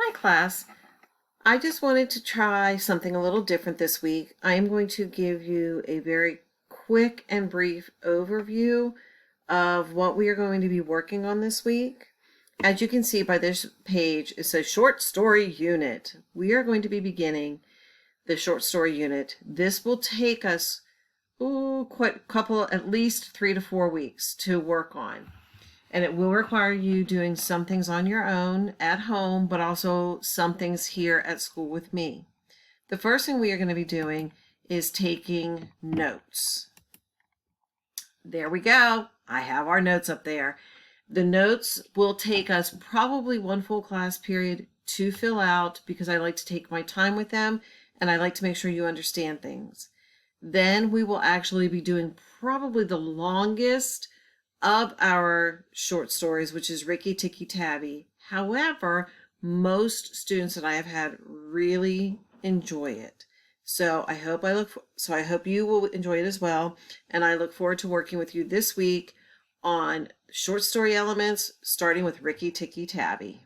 Hi class. I just wanted to try something a little different this week. I am going to give you a very quick and brief overview of what we are going to be working on this week. As you can see by this page, it says short story unit. We are going to be beginning the short story unit. This will take us quite a couple, at least 3 to 4 weeks to work on. And it will require you doing some things on your own at home, but also some things here at school with me. The first thing we are going to be doing is taking notes. There we go. I have our notes up there. The notes will take us probably one full class period to fill out because I like to take my time with them and I like to make sure you understand things. Then we will actually be doing probably the longest of our short stories, which is Ricky Tikki Tavi. However, most students that I have had really enjoy it. So I hope you will enjoy it as well. And I look forward to working with you this week on short story elements, starting with Ricky Tikki Tavi.